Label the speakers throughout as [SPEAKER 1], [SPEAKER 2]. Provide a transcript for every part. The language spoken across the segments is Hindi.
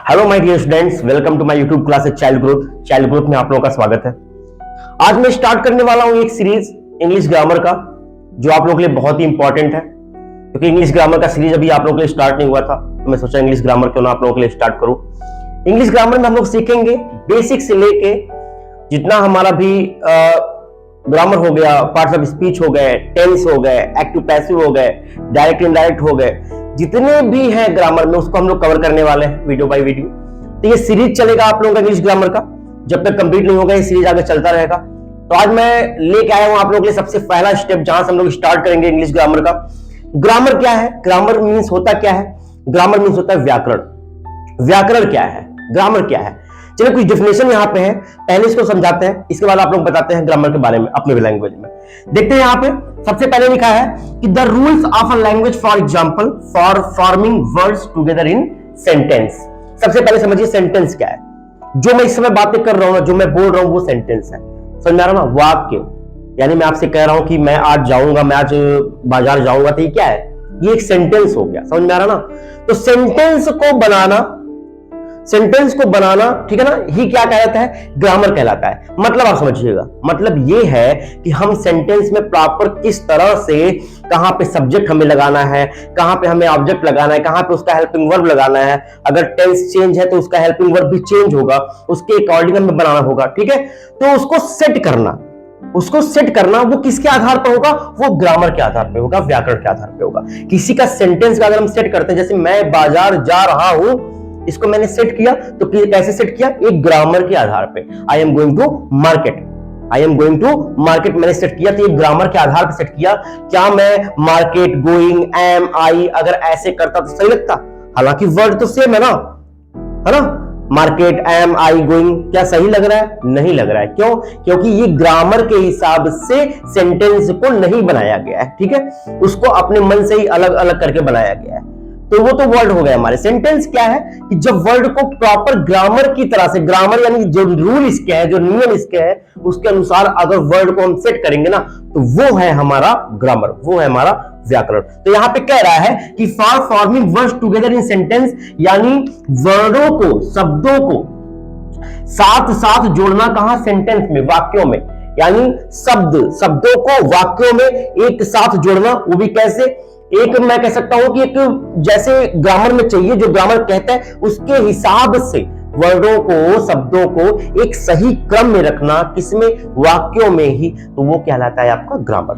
[SPEAKER 1] Hello my dear students, welcome to my YouTube class child growth में आप लोगों का स्वागत है। आज मैं स्टार्ट करने वाला हूं एक सीरीज इंग्लिश ग्रामर का, जो आप लोगों के लिए बहुत ही इंपॉर्टेंट है, क्योंकि इंग्लिश ग्रामर का सीरीज अभी आप लोगों के लिए स्टार्ट नहीं हुआ था, तो मैं सोचा इंग्लिश ग्रामर क्यों ना आप लोगों के लिए स्टार्ट करूं। इंग्लिश ग्रामर में हम लोग सीखेंगे बेसिक से लेके जितना हमारा भी ग्रामर हो गया, पार्ट्स ऑफ स्पीच हो गए, टेंस हो गए, एक्टिव पैसिव हो गए, डायरेक्ट इनडायरेक्ट हो गए, जितने भी हैं ग्रामर में उसको हम लोग कवर करने वाले हैं वीडियो बाय वीडियो। तो ये सीरीज चलेगा आप लोगों का इंग्लिश ग्रामर का, जब तक कंप्लीट नहीं होगा ये सीरीज आगे चलता रहेगा। तो आज मैं लेके आया हूं आप लोगों के लिए सबसे पहला स्टेप, जहां से हम लोग स्टार्ट करेंगे इंग्लिश ग्रामर का। ग्रामर क्या है? ग्रामर मीन्स होता क्या है? ग्रामर मीन्स होता है व्याकरण। व्याकरण क्या है? ग्रामर क्या है? चलिए कुछ डेफिनेशन यहाँ पे है, पहले इसको समझाते हैं, इसके बाद आप लोग बताते हैं ग्रामर के बारे में अपने लैंग्वेज में। देखते हैं यहाँ पे सबसे पहले लिखा है कि the rules of a language, for example, for forming words together in sentence. सबसे पहले समझिए सेंटेंस क्या है। जो मैं इस समय बातें कर रहा हूं, जो मैं बोल रहा हूं, वो सेंटेंस है। समझ में आ रहा ना? वाक्य, यानी मैं आपसे कह रहा हूं कि मैं आज जाऊंगा, मैं आज बाजार जाऊंगा, तो ये क्या है? ये एक सेंटेंस हो गया। समझ में आ रहा ना? तो सेंटेंस को बनाना, ठीक है ना, ही क्या कहलाता है? ग्रामर कहलाता है। मतलब आप समझिएगा, मतलब ये है कि हम सेंटेंस में प्रॉपर किस तरह से, कहां पे सब्जेक्ट हमें लगाना है, कहां पे हमें ऑब्जेक्ट लगाना है, कहां पे उसका हेल्पिंग वर्ब लगाना है। अगर टेंस चेंज है तो उसका हेल्पिंग वर्ब भी चेंज होगा, उसके अकॉर्डिंग हमें बनाना होगा। ठीक है, तो उसको सेट करना वो किसके आधार पर होगा? वो ग्रामर के आधार पे होगा, व्याकरण के आधार पे होगा। किसी का सेंटेंस का अगर हम सेट करते हैं, जैसे मैं बाजार जा रहा हूं, इसको मैंने सेट किया, तो कैसे सेट किया? एक ग्रामर के आधार पे। I am going to market मैंने सेट किया, तो ये ग्रामर के आधार पे सेट किया। क्या मैं मार्केट, गोइंग, एम, आई अगर ऐसे करता तो सही लगता? हालांकि वर्ड तो सेम है ना? मार्केट, एम, आई, गोइंग, क्या सही लग रहा है? नहीं लग रहा है। क्यों? क्योंकि ये ग्रामर के हिसाब से सेंटेंस को नहीं बनाया गया है। ठीक है, उसको अपने मन से ही अलग अलग करके बनाया गया है। तो वो तो वर्ड हो गया हमारे। सेंटेंस क्या है कि जब वर्ड को प्रॉपर ग्रामर की तरह से, ग्रामर यानी जो रूल इसके है, जो नियम इसके है, उसके अनुसार अगर वर्ड को हम सेट करेंगे ना, तो वो है हमारा ग्रामर, वो है हमारा व्याकरण। तो यहां पे कह रहा है कि for forming words together in sentence, यानी वर्डों को, शब्दों को साथ साथ जोड़ना। कहां? सेंटेंस में, वाक्यों में, यानी शब्दों को वाक्यों में एक साथ जोड़ना। वो भी कैसे? एक मैं कह सकता हूं कि एक जैसे ग्रामर में चाहिए, जो ग्रामर कहता है उसके हिसाब से वर्डों को, शब्दों को एक सही क्रम में रखना, किसमें? वाक्यों में ही। तो वो कहलाता है आपका ग्रामर।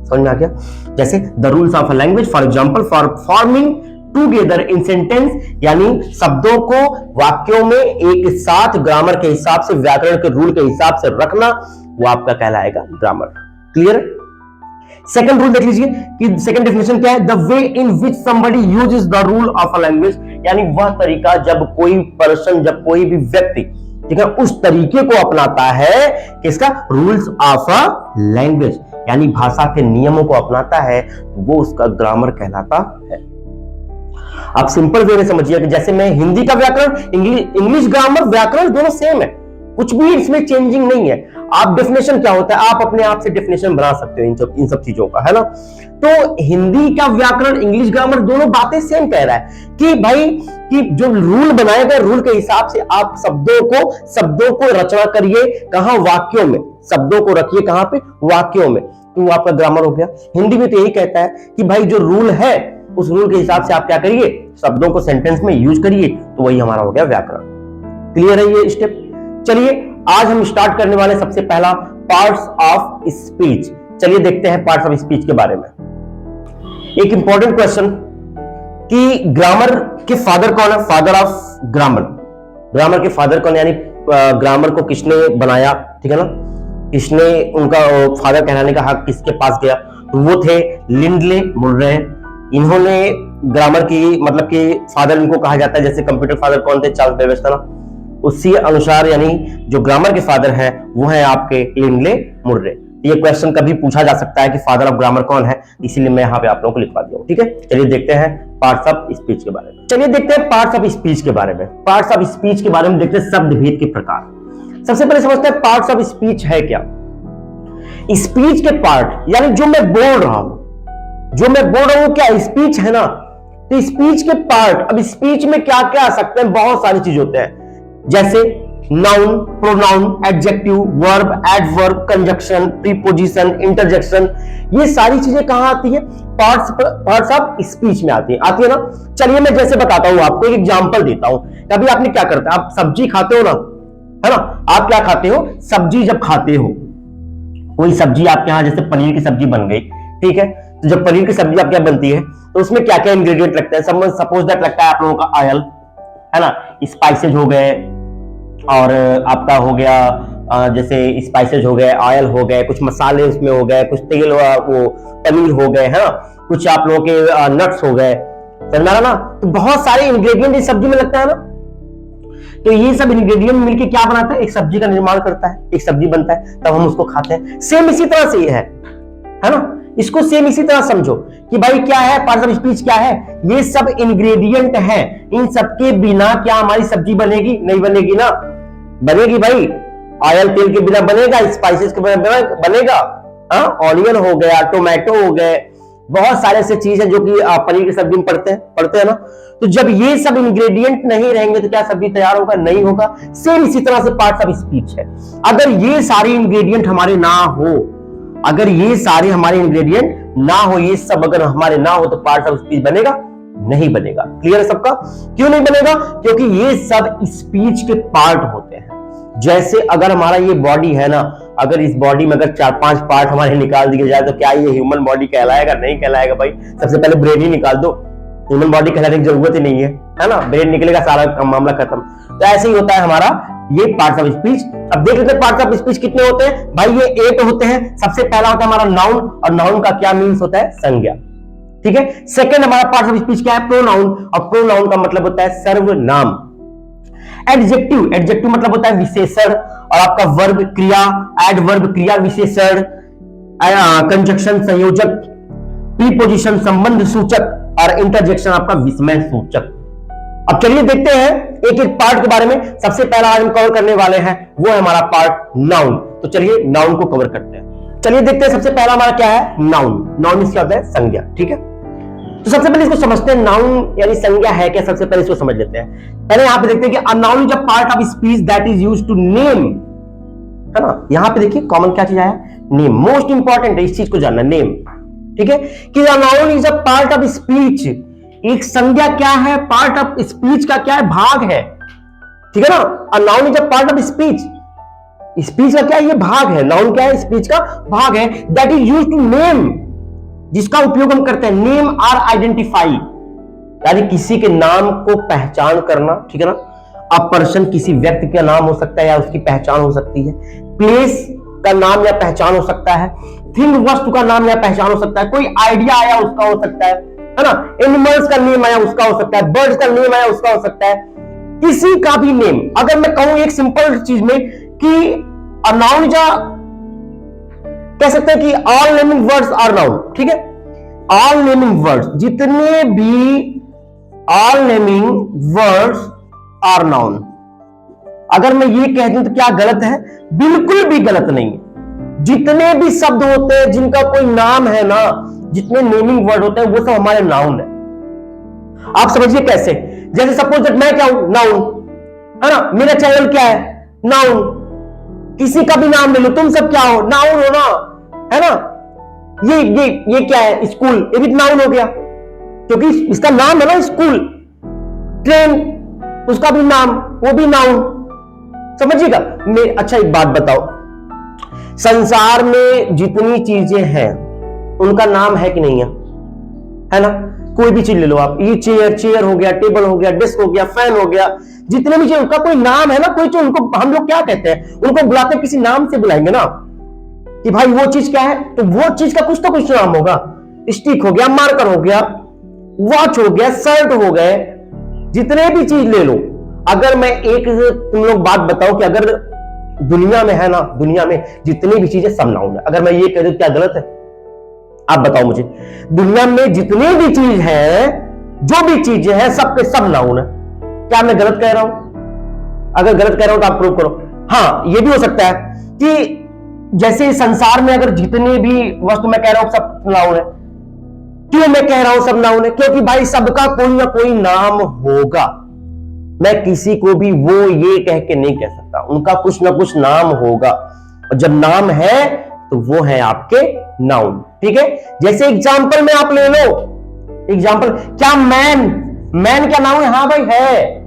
[SPEAKER 1] समझ में आ गया? जैसे the rules of a language, for example, for forming together in sentence, यानी शब्दों को वाक्यों में एक साथ ग्रामर के हिसाब से, व्याकरण के रूल के हिसाब से रखना, वो आपका कहलाएगा ग्रामर। क्लियर? सेकंड रूल देख लीजिए कि सेकंड डेफिनेशन क्या है? The way in which somebody uses the rule of a language, यानी वह तरीका जब कोई पर्सन, जब कोई भी व्यक्ति, ठीक है, उस तरीके को अपनाता है, किसका? रूल्स ऑफ अ लैंग्वेज, यानी भाषा के नियमों को अपनाता है, तो वो उसका ग्रामर कहलाता है। आप सिंपल वे में समझिए कि जैसे मैं हिंदी का व्याकरण, इंग्लिश ग्रामर, व्याकरण दोनों सेम है, कुछ भी इसमें चेंजिंग नहीं है। आप डेफिनेशन क्या होता है, आप अपने आप से डेफिनेशन बना सकते हो इन सब चीजों का, है ना? तो हिंदी का व्याकरण, इंग्लिश ग्रामर, दोनों बातें सेम कह रहा है कि भाई, कि जो रूल बनाए गए, रूल के हिसाब से आप शब्दों को रचना करिए। कहां? वाक्यों में। शब्दों को रखिए कहां पे? वाक्यों में। तो वो आपका ग्रामर हो गया। हिंदी में तो यही कहता है कि भाई जो रूल है, उस रूल के हिसाब से आप क्या करिए? शब्दों को सेंटेंस में यूज करिए, तो वही हमारा हो गया व्याकरण। क्लियर है ये स्टेप? चलिए आज हम स्टार्ट करने वाले सबसे पहला पार्ट्स ऑफ स्पीच। चलिए देखते हैं पार्ट्स ऑफ स्पीच के बारे में। एक इंपॉर्टेंट क्वेश्चन कि ग्रामर के फादर कौन है? फादर ऑफ ग्रामर, ग्रामर के फादर कौन, यानी ग्रामर को किसने बनाया? ठीक है ना, किसने, उनका फादर कहलाने का हक किसके पास गया? तो वो थे लिंडले मुर्रे। इन्होंने ग्रामर की, मतलब कि फादर इनको कहा जाता है। जैसे कंप्यूटर फादर कौन थे? चार्ल्स बेबेज था ना, उसी अनुसार यानी जो ग्रामर के फादर हैं वो हैं आपके लिंडले मुर्रे। ये क्वेश्चन कभी पूछा जा सकता है कि फादर ऑफ ग्रामर कौन है, इसीलिए मैं यहाँ पे आप लोगों को लिखवा दिया हूँ। ठीक है, चलिए देखते हैं पार्ट्स ऑफ स्पीच के बारे में। चलिए देखते हैं पार्ट्स ऑफ स्पीच के बारे में। पार्ट्स ऑफ स्पीच के बारे में देखते हैं शब्द भेद के प्रकार। सबसे पहले समझते हैं पार्ट्स ऑफ स्पीच है क्या। स्पीच के पार्ट, यानी जो मैं बोल रहा हूं, क्या स्पीच है ना, तो स्पीच के पार्ट, अब स्पीच में क्या क्या आ सकते हैं, बहुत सारी चीज होते हैं, जैसे noun, pronoun, adjective, verb, adverb, conjunction, preposition, interjection, ये सारी चीजें कहां आती है, पार्ट्स ऑफ स्पीच में आती है ना। चलिए मैं जैसे बताता हूं आपको, एक एग्जांपल देता हूं। कभी आपने क्या करता है, आप सब्जी खाते हो ना, है ना, आप क्या खाते हो, सब्जी जब खाते हो, कोई सब्जी आपके यहां जैसे पनीर की सब्जी बन गई, ठीक है, तो जब पनीर की सब्जी आपके यहाँ बनती है तो उसमें क्या क्या इंग्रेडिएंट लगता है, सपोज दैट लगता है आप लोगों का ऑयल, है ना, स्पाइसेज हो गए, और आपका हो गया जैसे स्पाइसेज हो गए, ऑयल हो गए, कुछ मसाले उसमें हो गए, कुछ तेल, वो पनीर हो गए, है ना, कुछ आप लोगों के नट्स हो गए, समझ रहा ना। तो बहुत सारे इंग्रेडिएंट इस सब्जी में लगता है ना, तो ये सब इंग्रेडिएंट मिलके क्या बनाता है, एक सब्जी का निर्माण करता है, एक सब्जी बनता है, तब हम उसको खाते हैं। सेम इसी तरह से ये है ना, इसको सेम इसी तरह समझो कि भाई क्या है, पार्ट्स ऑफ स्पीच क्या है, ये सब इंग्रेडिएंट हैं, इन सबके बिना क्या हमारी सब्जी बनेगी, नहीं बनेगी ना, बनेगी भाई, ऑयल तेल के बिना बनेगा, स्पाइसेस के बिना बनेगा, ऑनियन हो गया, टोमेटो हो गए, बहुत सारे ऐसे चीज है जो कि पनीर की सब्जी में पड़ते हैं ना। तो जब ये सब इंग्रेडिएंट नहीं रहेंगे तो क्या सब्जी तैयार होगा, नहीं होगा। सेम इसी तरह से पार्ट्स ऑफ स्पीच है, अगर ये सारे इंग्रेडिएंट हमारे ना हो, अगर ये सारे हमारे इंग्रेडिएंट ना हो, ये सब अगर हमारे ना हो, तो पार्ट्स ऑफ स्पीच बनेगा, नहीं बनेगा। क्लियर है सबका, क्यों नहीं बनेगा, क्योंकि ये सब स्पीच के पार्ट होते हैं। जैसे अगर हमारा ये बॉडी है ना, अगर इस बॉडी में अगर 4-5 पार्ट हमारे निकाल दिए जाए तो क्या ये ह्यूमन बॉडी कहलाएगा, नहीं कहलाएगा भाई। सबसे पहले ब्रेन ही निकाल दो, ह्यूमन बॉडी कहलाने की जरूरत ही नहीं है ना, ब्रेन निकलेगा सारा मामला खत्म। तो ऐसे ही होता है हमारा ये पार्ट्स ऑफ स्पीच। अब देख लेते हैं पार्ट्स ऑफ स्पीच कितने होते हैं भाई, ये 8 होते हैं। सबसे पहला होता है हमारा नाउन, और नाउन का क्या मीन्स होता है, संज्ञा, ठीक है। सेकंड हमारा पार्ट्स ऑफ स्पीच क्या है, प्रोनाउन, और प्रोनाउन का मतलब होता है सर्वनाम। एडजेक्टिव, एडजेक्टिव मतलब होता है विशेषण, और आपका वर्ब क्रिया, एडवर्ब क्रिया विशेषण, कंजक्शन संयोजक, प्रीपोजिशन संबंध सूचक, और इंटरजेक्शन आपका विस्मय सूचक। अब चलिए देखते हैं एक एक पार्ट के बारे में। सबसे पहला आज हम कवर करने वाले हैं वो है हमारा पार्ट नाउन। तो चलिए नाउन को कवर करते हैं। चलिए देखते हैं सबसे पहला हमारा क्या है, नाउन। नाउन इसका होता है संज्ञा, ठीक है। तो सबसे पहले इसको समझते हैं, नाउन यानी संज्ञा है क्या, सबसे पहले इसको समझ लेते हैं। पहले यहां पे देखते हैं कि a noun is a part of speech that is used to name, है ना। यहां पे देखिए कॉमन क्या चीज आया, नेम। मोस्ट इंपॉर्टेंट है इस चीज को जानना, नेम, ठीक है। कि a noun is a part of speech, एक संज्ञा क्या है, पार्ट ऑफ स्पीच का क्या है, भाग है, ठीक है ना। अ noun is a part of speech, speech का क्या है, ये भाग है। नाउन क्या है, स्पीच का भाग है। That is used to name, जिसका उपयोग हम करते हैं, नेम आर आइडेंटिफाई, यानी किसी के नाम को पहचान करना, ठीक है ना। अ पर्सन किसी व्यक्ति का नाम हो सकता है या उसकी पहचान हो सकती है। प्लेस का नाम या पहचान हो सकता है। थिंग वस्तु का नाम या पहचान हो सकता है। कोई आइडिया आया उसका हो सकता है ना। एनिमल्स का नेम आया उसका हो सकता है। बर्ड्स का नेम आया उसका हो सकता है। किसी का भी नेम, अगर मैं कहूं एक सिंपल चीज में कि अ नाउन इज कह सकते हैं कि all naming words are noun, ठीक है। ऑल नेमिंग वर्ड्स, जितने भी all naming words are noun. अगर मैं ये कह दूं तो क्या गलत है, बिल्कुल भी गलत नहीं है। जितने भी शब्द होते हैं जिनका कोई नाम है ना, जितने नेमिंग वर्ड होते हैं वो सब हमारे नाउन है। आप समझिए कैसे, जैसे सपोज दैट मैं क्या हूं, नाउन, है ना। मेरा चैनल क्या है, नाउन। किसी का भी नाम ले लो, तुम सब क्या हो, नाउन हो ना, है ना। ये क्या है, स्कूल, ये भी नाउन हो गया क्योंकि इसका नाम है ना स्कूल। ट्रेन, उसका भी नाम, वो भी नाउन, समझिएगा। अच्छा एक बात बताओ, संसार में जितनी चीजें हैं उनका नाम है कि नहीं है ना। कोई भी चीज ले लो आप, ये चेयर हो गया, टेबल हो गया, डेस्क हो गया, फैन हो गया, जितने भी चीज उनका कोई नाम है ना। कोई चीज उनको हम लोग क्या कहते हैं, उनको बुलाते किसी नाम से बुलाएंगे ना, कि भाई वो चीज क्या है, तो वो चीज का कुछ तो कुछ नाम होगा। स्टिक हो गया, मार्कर हो गया, वॉच हो गया, शर्ट हो गए, जितने भी चीज ले लो। अगर मैं एक तुम लोग बात बताओ कि अगर दुनिया में है ना, दुनिया में जितनी भी चीजें सब नाउन है। अगर मैं ये कह दूं क्या गलत है, आप बताओ मुझे। दुनिया में जितनी भी चीज है, जो भी चीजें हैं, सबके सब नाउन है। क्या मैं गलत कह रहा हूं? अगर गलत कह रहा हूं तो आप प्रूव करो। हाँ, ये भी हो सकता है कि जैसे संसार में अगर जितने भी वस्तु मैं कह रहा हूं सब नाउन है, क्यों मैं कह रहा हूं सब नाउन है? क्योंकि भाई सबका कोई ना कोई नाम होगा। मैं किसी को भी वो ये कह के नहीं कह सकता, उनका कुछ ना कुछ नाम होगा, और जब नाम है तो वो है आपके नाउन। ठीक है, जैसे एग्जाम्पल में आप ले लो, एग्जाम्पल क्या मैन, मैन क्या नाउन है? हाँ भाई है।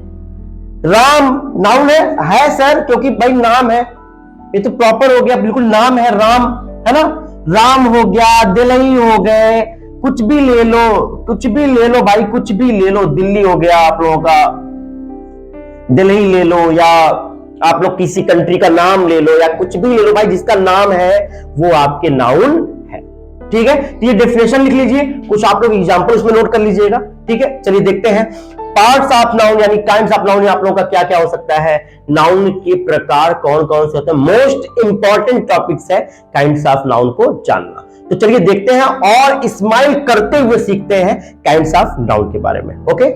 [SPEAKER 1] राम नाउन है सर, क्योंकि भाई नाम है, ये तो प्रॉपर हो गया, बिल्कुल नाम है राम, है ना? राम हो गया, दिल्ली हो गए, कुछ भी ले लो, कुछ भी ले लो भाई, कुछ भी ले लो, दिल्ली हो गया आप लोगों का, दिल्ली ले लो, या आप लोग किसी कंट्री का नाम ले लो, या कुछ भी ले लो भाई, जिसका नाम है वो आपके नाउन है। ठीक है, तो ये डेफिनेशन लिख लीजिए, कुछ आप लोग एग्जांपल उसमें नोट कर लीजिएगा। ठीक है, चलिए देखते हैं पार्ट्स ऑफ नाउन यानी काइंड्स ऑफ नाउन आप लोगों का क्या क्या हो सकता है, नाउन के प्रकार कौन कौन से होते हैं। मोस्ट इंपॉर्टेंट टॉपिक्स है काइंड्स ऑफ नाउन को जानना। तो चलिए देखते हैं और स्माइल करते हुए सीखते हैं काइंड्स ऑफ नाउन के बारे में। ओके।